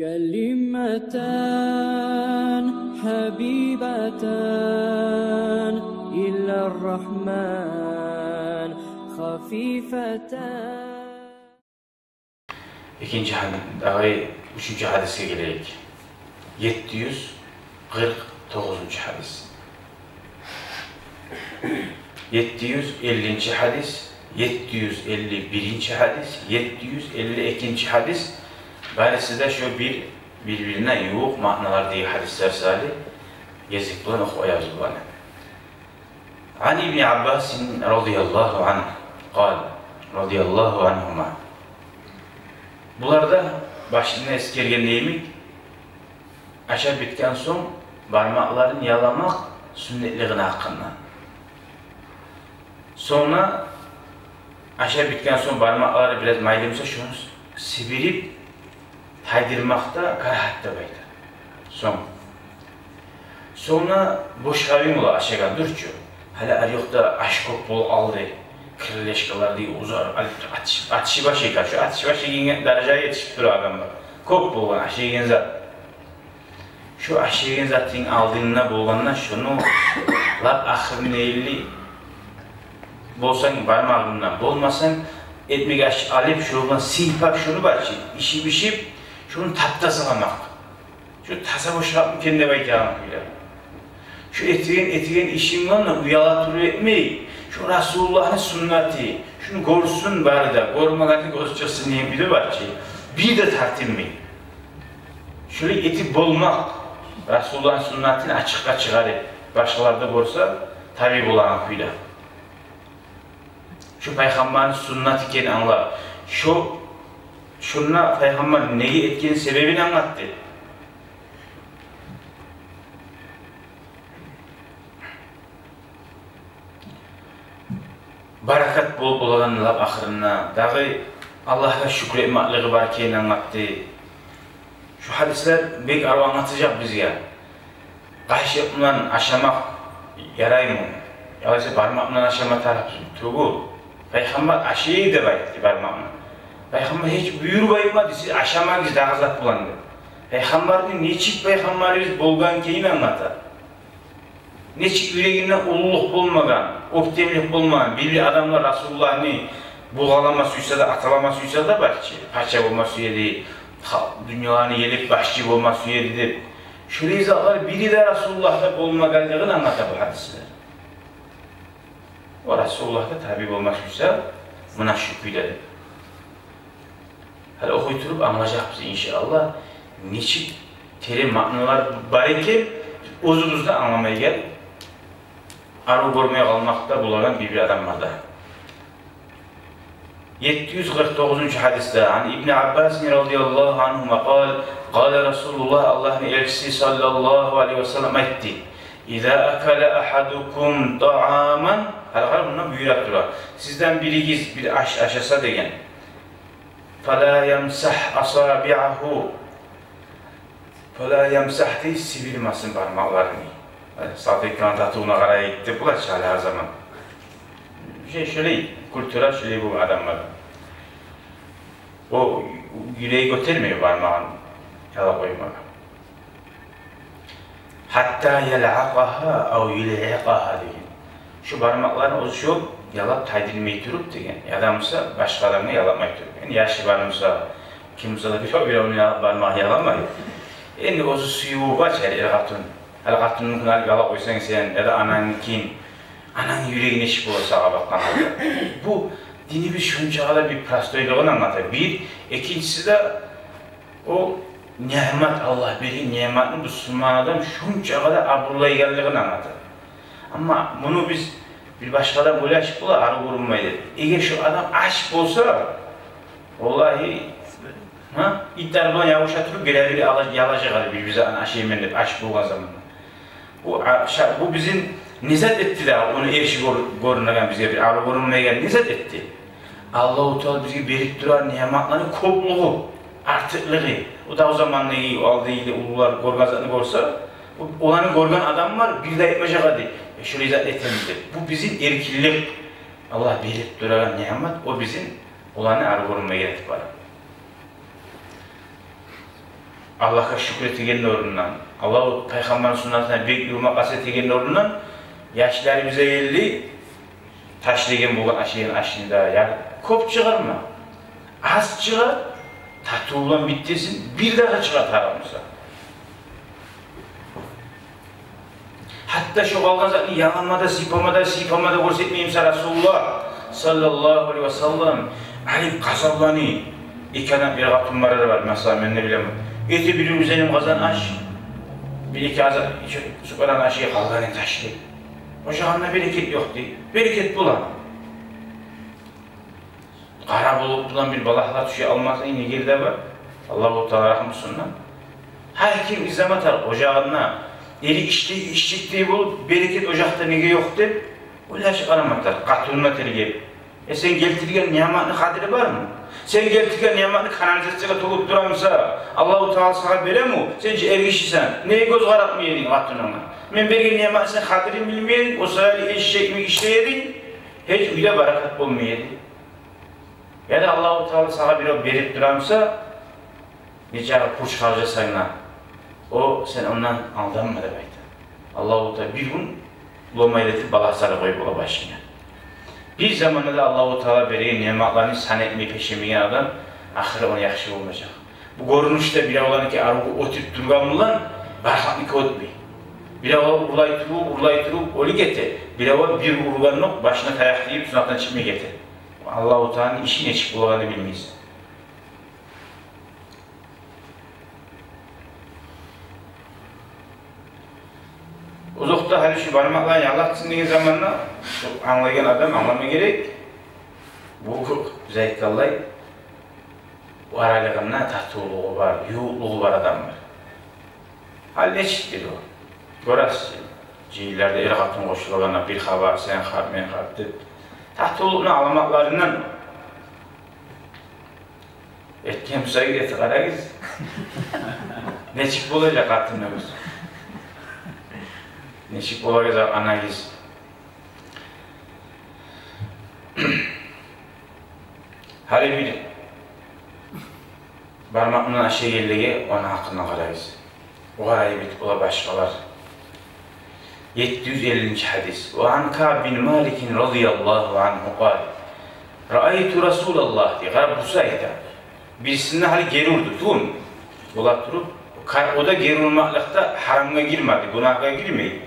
كلمتان حبيبتان إلى الرحمن خفيفتان. İkinci üçüncü hadise gelelik. 749. hadis. 750. hadis, 751. hadis, 752. hadis. Ben size şu birbirine yoğuk manalar diye hadisler salih yazıp bulan okuyacağız bana. An İbn Abbas radıyallahu anh قال radıyallahu anhuma. Bunlarda başına eskergen neymiş? Aşağı bitken son parmaklarını yalamak sünnetliğine hakkında. Sonra aşağı bitken son parmakları biraz maylımsa şunu sibirip taydırmakta karahatta baydı. Sonra boş kavim ola aşağı durcu. Hala yokta aşk bol aldı. Kırıleşkalar diye uzar, atışı başı yıkar. Şu atışı başı yıkan dereceye yetişip duruyor adam var. Kop bolgan aşı yıkan zat. Şu aşı yıkan zatın aldığına bolganına şunu lap ahırın eğili bolsan parmağından bolmasan etmek aşı alıp şuradan silpak şunu bahçe işi bişip şunu tapta sağlamak. Şu tasa boşaltma kendine bayacağım bile. Şu etiğin işimle uyalatır etmeyi. Şu Resulullah'ın sünneti, şunu korusun bari de, korumalarını koruyacaksın diye biri var ki, bir de tartılmayın. Şöyle eti bolmak, Resulullah'ın sünnetini açıkça çıkarıp, başkalarda korsa, tabi bulan kuyla. Şu Peygamber'in sünneti iken anlar. Şununla Peygamber neyi etkilerin sebebini anlattı. Barakat bol olanlar ahırına, dağı Allah'a şükretmekliği var ki anlattı. Şu hadisler pek arı anlatacak bizge. Kaşıkla aşamak yaray mı? Yalnız parmakla aşamak tarafı tuğu. Peygamber aşıyı da bayıttı parmakla. Peygamber hiç buyurmaymadı, siz aşamak daha zat bulandı. Peygamber'in niçin Peygamberimiz bolgan keyin anlatar. Neçik yüreğinden ululuk bulmadan, optimlik bulmadan, bir adamlar Resulullah'ını buğalama suysa da, atalama suysa da var ki, paça bulma suya değil, dünyalarını yelip başçı bulma suya değil. Şöyle izahlar, biri de Resulullah'ta bulma kaldığını anlatar bu hadisler. O Resulullah'ta tabi bulma suysa, buna şükrüyle. Hala okuyturup anlayacak bize inşallah. Neçik terim manalar var ki, uzun anlamaya gel. Arı görmeye kalmakta bulanan bir adam var da. 749. hadiste an İbn Abbas radıyallahu anhuma قال Resulullah Allah'ın elçisi sallallahu aleyhi ve sellem etti. İza akala ahadukum ta'aman, hala bundan büyürak durar. Sizden biri bir aşasa degen. فَلَا يَمْسَحْ أَصَابِعَهُ فَلَا يَمْسَحْ değil, sivilmasın parmaklarını. Sadık kantatı ona karaya gitti, bu da çare her zaman. Şöyle, kültürel şöyle bu adamlar. O yüreği götürmüyor parmağını, yala koymağa. Hatta yel'aqaha av yul'iqaha deyin. Şu parmaklarını o şu yalap taydilmeyi durup deyin. Adamsa başka adamını yalamayı durup. Yani yaşlı varımsa, kimse de bir onu parmağı yalamayı. Yani o suyu kaçar el-gatun. El-gatunun yala koysan sen ya da ananın yüreğine şip olsa baktan bu dini bir şunca kadar bir prastoyluğunu anlatır. Bir, ikincisi de o nimet Allah bir nimetini Müslüman adam şunca kadar abdurlayı geldiğini anlatır. Ama bunu biz bir başkadan böyle aşk bula arı vurulmaydı. Eğer şu adam aşk olsa vallahi iddialı olan yavuş atırıp birebir yalacak birbirimize aşk yemenle aşk bulgan zamanında. Bu bizim nizet etti de onu erişi görünürken bize bir arı görünmeye nizet etti. Allah-u Teala bize berip duran nimetlerin kopluğu, artıklığı. O da o zaman neyi aldığı ulular gorgazını görse, olanı gorgan adam var, bir de etmeyecek hadi. Şöyle izah etmemizdir. Bu bizim erkillik. Allah berip duran nimet, o bizim olanı arı görünmeye gerekti var. Allah'a şükretigenin orundan, Allah Peygamber'in sünnetine büyük yurmak asetegenin orundan, yaşları bize geldi, taşlayan bulan aşığın aşığında, yani kop çıkarma, az çıkar, tatlı olan bittesin, bir daha çıkar taramıza. Hatta şu kalgan zaten yanılmada, sipamada görsetmeyimse Resulullah sallallahu aleyhi ve sellem alim kasablanı, iki adam bir katın var mesela ben ne bileyim. Eti bir üzerim kazan aş, bir iki azar, su karan aşıya kalganı taşlı. Ocağında bereket yok değil, bereket bulan. Kara bulup bulan bir balakla tuşu almazsa yine geride var. Allah-u Teala rahmetusundan. Her kim izlem atar ocağına, eri işçikliği bulup bereket ocakta nege yok deyip, öyle şey aramatar, katılma tergip. Sen geltirgen niyamatın kadri var mı? Sen geltirgen niyamatın kanalizasyona tolup duramsa, Allah-u Teala sana bere mi? Sence erişirsen, neye göz karap mı yedin katılına? Men bergen niyamatın sen kadrini bilmeyin, o sayılı eşek mi işleyedin, hiç uyda barakat olmayedin. Ya da Allah-u Teala sana bir berip duramsa, nece kurç harcasayına, o sen ondan aldanma demektir. Allah-u Teala bir gün lomayletip balahsarı koyup ola başına. Bir zamanında da Allah-u Teala bereye nimetlerini sanetmeyi peşemeyen adam, ahire ona yakışı olmayacak. Bu görünüşte bile olan ki arığı oturup durganlılan, barhatlık otmayı. Bile olan urlay turup, oli getir. Bile olan bir urganlık başına tayaklayıp sunaktan çıkmaya getir. Allah-u Teala'nın işi ne çıkıp olağını bilmeyiz. Uzakta her şey parmakla yalatsın diye zamanla anlayan adam anlamaya gerek. Bu zayıfkalay bu aralıkında tahtuluğu var, yuğluğu var adam var. Hal neçittir o? Görəsiniz, cihillerde el katın koşulağına bir haber, sen har, men har deyip tahtuluğunu alamaklarından etken müsaade eti karagız. Neçik olacak katınımız? Neçik olacak analiz? Hali bir barmağından aşağı geldiği onun hakkında karayız. O karayı bitip ola başkalar. 750. hadis. Ve an Ka'b bin Malik radıyallahu anhu kâl. Ra'aytu Resulallah diye karab bu sayıda. Birisinin hali geri urdu, değil mi? Ola durup, o da geri urmaklıkta haramga girmedi, günaha girmeyi.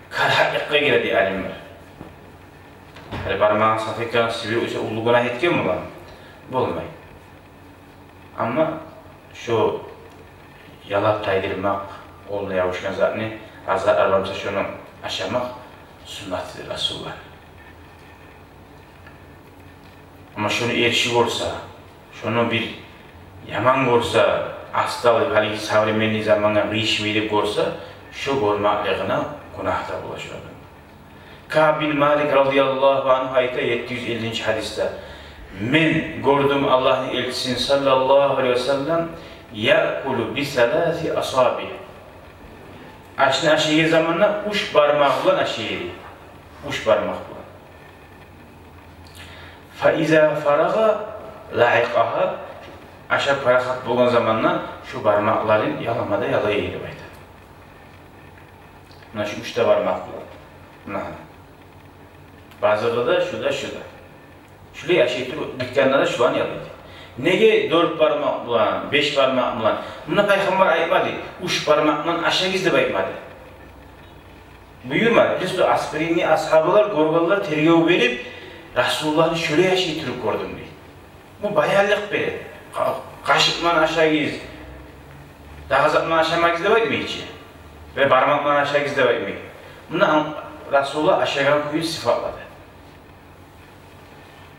Karhaklıkka girdi alimler. Hani parmağın satıkken sivri ise ulu günah etken mi lan? Bu olmayı. Ama şu yalap taydırmak, oğluna yavuşkan zaten azar arabamsa şunu aşamak sünnetidir Resulullah. Ama şunu erişik olsa, şunu bir yaman olsa, hastalık, haliki savremenli zamanla rişmeyip olsa, şu görmeklığına günahda bulaşıyor. Ka'b bin Malik radıyallahu anh ayette 750. hadiste men gördüm Allah'ın elçisini sallallahu aleyhi ve sellem ya'kulu bi salasi asabi. Aşını aşığı zamanla uç parmakla aşığı. Uç parmakla. Fa iza faraga la'iqaha aşağı parakat bulgan zamanla şu parmakların yalamada yalayıydı bayda. Buna şu üçte parmakla. Buna. Bazıda da şurada. Şuraya aşığı dükkanlarda şu an yalıydı. Nege 4 parmak bulan, 5 parmak bulan? Buna Peygamber aytmadı. 3 parmakla aşağı gizli aytmadı. Buyurmadı. Biz de aspirini ashabılar, gorgalılar tergöv verip Resulullah'ın şuraya aşağı türüp gördüm diye. Bu bayarlık beri. Kaşıkla aşağı giz. Dağızakla aşağı gizli aytmayı içi. Ve parmakla aşağı gizli aytmayı. Buna Resulullah aşağıya koyup sıfatladı.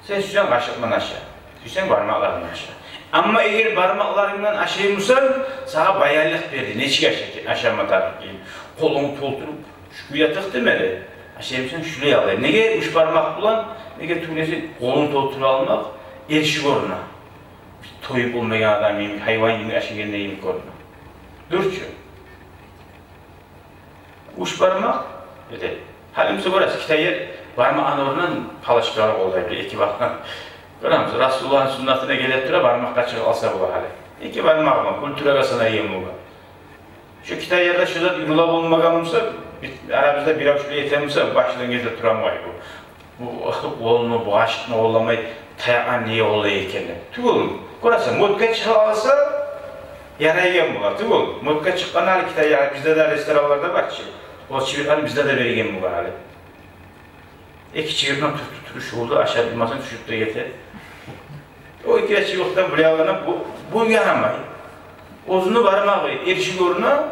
Sen süsen kaşıkla aşağı. Süsen parmaklarından aşağı. Ama eğer parmaklarından aşağı musan, sana bayarlık verdi. Neçik aşağı matarlık değil. Kolunu toldurup, şüküye tık demeli. Aşağı musan şuraya alayım. Nege üç parmak bulan, nege tümlesi kolunu toldurup almak, erişik oruna. Bir toyup olmayan adam yemek, hayvan yemek, aşağı gelinde yemek oruna. Dürtçü. Üç parmak, öyle. Halimize burası, kita yer, parmağın oradan palaşkarak olacak, iki parmak. Görüyor musun? Resulullah'ın sünnetine gelip durup parmak kaçırıp alsa bu hali. İki barmağıma, kultura kasana yiyem buğa. Şu kitayada şurada yurulab olmaganımsa, aramızda bir avuçlu yetemimse, başlığın gezde duran var bu. Bu oğlunu, bu aşkını oğlamayı, tayağa niye oğlayırkenler. Tügül, kurasa, mutka çıkarsa, yaraygen buğa, tügül. Mutka çıkan hali kitayı, bizde de restoranlarda var ki. O çivir hali bizde de vergen buğa hali. İki çivirden tutuş oldu, aşağı bilmasın düşüp de yeter. O iki çivirden buraya alana bu yaramayı. Ozunu barmağı, erişik oruna,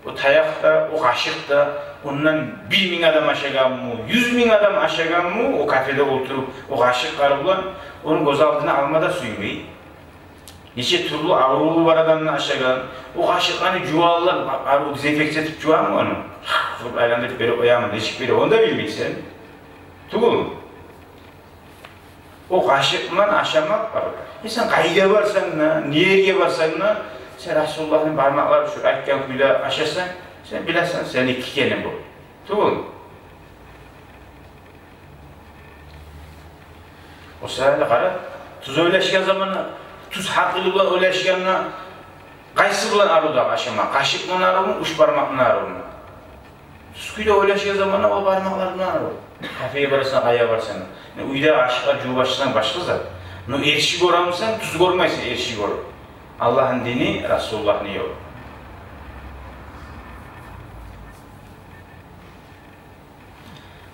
o tayakta, o kaşıkta, ondan 1000 adam aşağı mı, 100.000 adam aşağı mı, o kafede oturup, o kaşık karıbılan, onun göz altına almada suymayı. Neçe türlü ağrılı var adamın aşağı, o kaşık hani cuvalılar, o dezenfekte edip cuva mı onu? Tutup aylandırıp beri oyamın, eşik beri, onu da bilmeysen. Tuğul. O kaşıkla aşamak var. Sen kayıya varsan, niyeye varsan, sen Resulullah'ın parmakları şu aykken kuyla aşasan, sen bilesin, sen iki kelime bu. Tuğul. O sırayla kara, tuz öleşken zamanı, tuz hakkıyla bulan öleşkenle, kaysı bulan arıda aşama, kaşıkla arı uç parmakla arı mı? Tuz kuyla öleşken zamanı o parmaklarla arı. Kafeye varırsan, aya varsan, uyda aşığa cuvaşsan başkazar. Erişik oramsan, tuz görmeysen erişik oram. Allah'ın dini, Resulullah'ın yolu.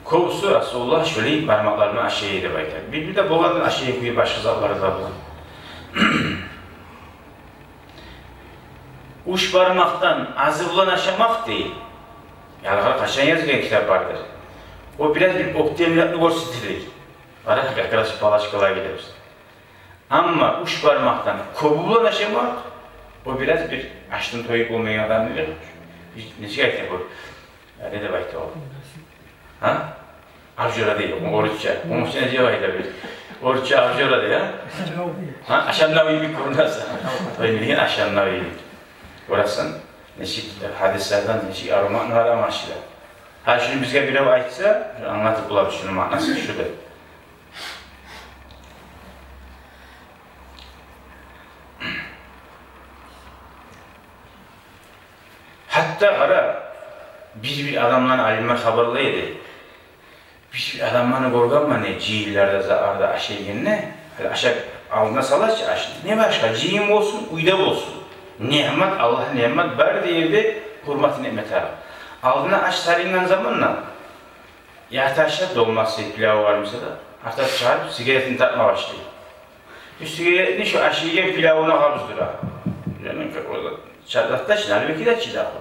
Kovusu Resulullah şöyle parmaklarını aşağıya edip aytar. Bir de boğazını aşağıya koyuyor başka zatları da bulan. Uç parmaktan azı bulan aşamak değil. Yalğar kaçan yazılan kitap vardır. O biraz bir optimiyatını gösterir. Arkadaş balaşkalar gideriz. Ama uç parmaktan kovulan aşamak, o biraz bir açtın toyup olmayan adam bilir. Nece ayet bu? Ne de bayta o? Ha? Avcıra değil, oruçça. Onun için nece bayta bir? Oruçça avcıra değil ha? Ha? Aşamnavi bir kurunasa. Toyun aşamnavi. Orasın, neşik hadislerden, neşik aromatlar amaçlı. Ha şimdi bizge bir ev aytsa, anlatıp bulabilir şunun manası şudur. Hatta ara bir adamdan alimler haberliydi. Bir adamlarını korkanma ne cihillerde zaarda aşağı ne? Aşağı aldığına salaş aşağı. Ne başka? Cihim olsun, uyda olsun. Nimet Allah nimet var deyirdi, hurmat nimet ara. Aldığına aş sarılan zamanla yataşta dolması pilavı var mesela. Hatta çağırıp sigaretini takma başlıyor. Şu sigaretini şu aşıya pilavına kabızdır ha. Yani orada çardatta şimdi halbuki de çiğ dağılır.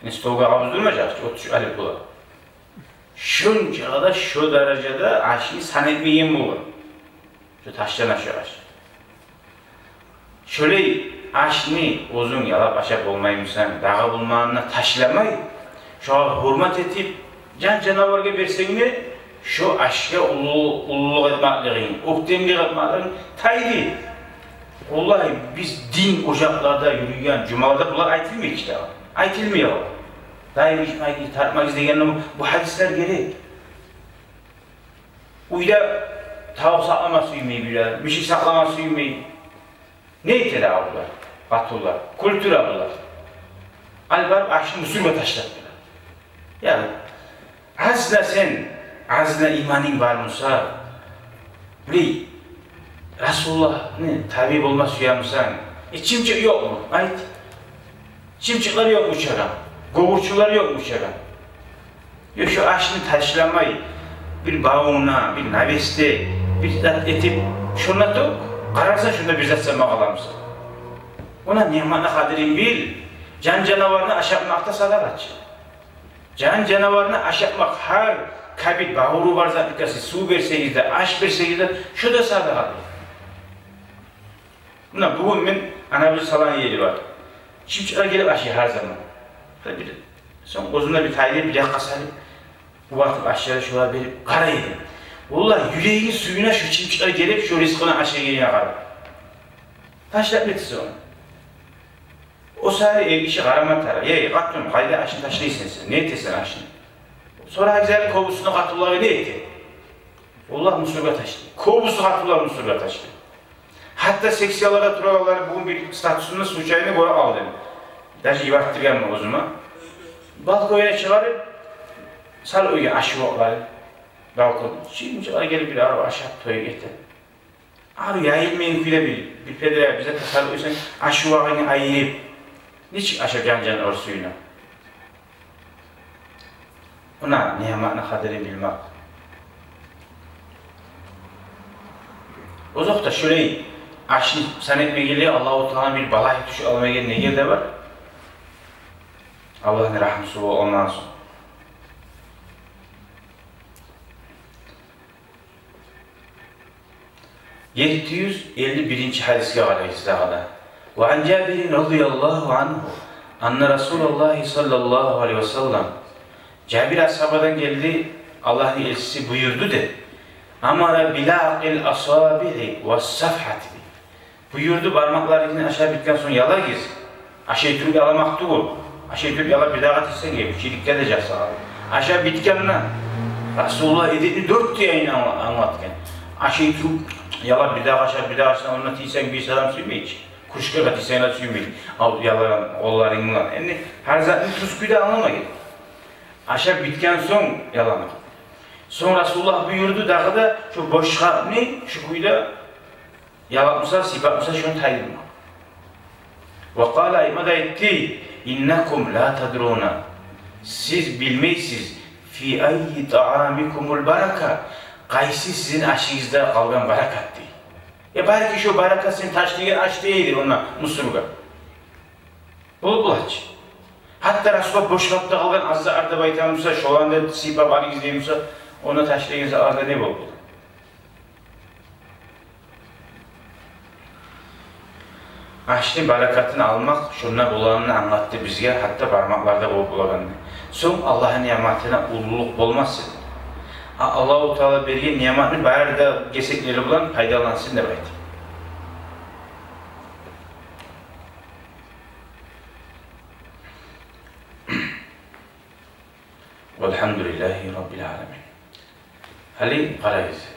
Yani stoğu kabızdırmayacak, o alip bular. Şunca da şu derecede aşıyı sanetmeyen bu var. Şu taştan aşağı aşağı. Şöyle aşını uzun yalap aşağı olmaymışsan, dağı bulmağına taşlamayı, şu hürmet edip can canavarga versene, şu aşka ululuk etmeklerin, ukdemlik etmeklerin taydi. Vallahi biz din ocaklarda yürüyen cumalarda bunlar aytılmıyor işte. Aytılmıyor. Daim içmeyi tartmak izleyenler bu hadisler gerek. Uyda tavuk saklama suymayı bilir, bir şey saklama suymayı. Ne itedi avlular? Batullar, kültür avlular. Albar aşkı musulme taşlattılar. Yani azla sen, azla imanin var mısa, burayı Resulullah'ın tabi olma suyamısan, çimçik yok mu? Ait. Çimçikler yok mu uçaran? Gogurçular yok mu uçaran? Yok şu aşkını taşlamayı, bir bağına, bir naveste, bir zat etip, şuna da kararsan şunda bir zat sevmek alamsın. Ona nimetine kadirin bil, can canavarını aşakmakta sadar aç. Can canavarını aşakmak her kabit, bağuru var zatlıkası, su verseniz de, aşk verseniz de, şu da sadar adı. Bugün ben anabızı salan yeri var. Çimçikler gelip aşağı her zaman. Son uzunla bir taylı bir dakika salıp, bu vakit aşağıda şuraya verip kara yedim. Vallahi yüreğinin suyuna şu çimçikler gelip şu rizkına aşağı geliyor kara. Taşlar bitisi onu. O sari ev işi karamat tara. Kattım, kayda aşın taşlıysan sen. Ne ettin aşın? Sonra güzel kovusunu Katullah'ı ne etti? Allah musulga taşlı. Kovusu Katullah musulga taşlı. Hatta seksiyalara turalar bugün bir statüsünde suçayını koyup aldım. Daşı yivarttırgan o zaman. Balkoya çıkarıp sal uyga aşı okları. Balkon. Şimdi gelip bir araba aşağı toya getir. Abi yayılmayın küyle bir pedere bize tasal uysan aşı vakını ayırıp niçin aşağı can or suyuna? Ona niyamatına kaderi bilmek. O zaman da şurayı aşını sanetme geliyor, Allah-u Teala bir balay tuşu almaya geliyor, ne geldi var? Allah'ın rahmeti ondan sonra. ...751. hadis'e aleyhisselam'da. وعن جابر رضي الله عنه أن رسول الله صلى الله عليه وسلم Cabir ashabadan geldi, Allah'ın elçisi buyurdu de. Amara bilaqil asabi'i ve safhati. Buyurdu parmaklarını aşağı bitken sonra yala giz. Aşağı türlü yalamak değil. Aşağı türlü yala bir daha etsen gibi. Çilik gelecek sana. Aşağı bitkenle Resulullah edini 4 diye anlatken. Aşağı türlü yala bir daha aşağı anlatıysan bir selam sürmeyici. Kuşka katıysan sürmeyici. Al yalan oğullarınla. Yani her zaten tuzkuyu da anlamayın. Aşağı bitken son yalanır. Son Resulullah buyurdu dağı da şu boşka ne? Şu kuyuda yalatmışsa, sipatmışsa şunu tayırma. Ve kâle imada etti innekum la tadruna. Siz bilmeysiz fi ayyi ta'amikumul baraka. Qaysi sizin aşınızda kalgan barakat değil. Belki şu barakat sizin taşlayan aş değildir ona musurga. Bulaç. Hatta Resulullah boşlukta kalan azza arda baytamızsa, şu anda sipa bari izleyimizse, ona taşlayınca arda ne oldu? Aşını barakatını almak, şundan bulanını anlattı bizge, hatta parmaklarda bulanını. Son Allah'ın nimetine ululuk olmasın. Allah-u Teala bergen nimetini bari da gesekleri bulan paydalansın da baydı. Velhamdülillahi Rabbil alemin. Hali qarayız.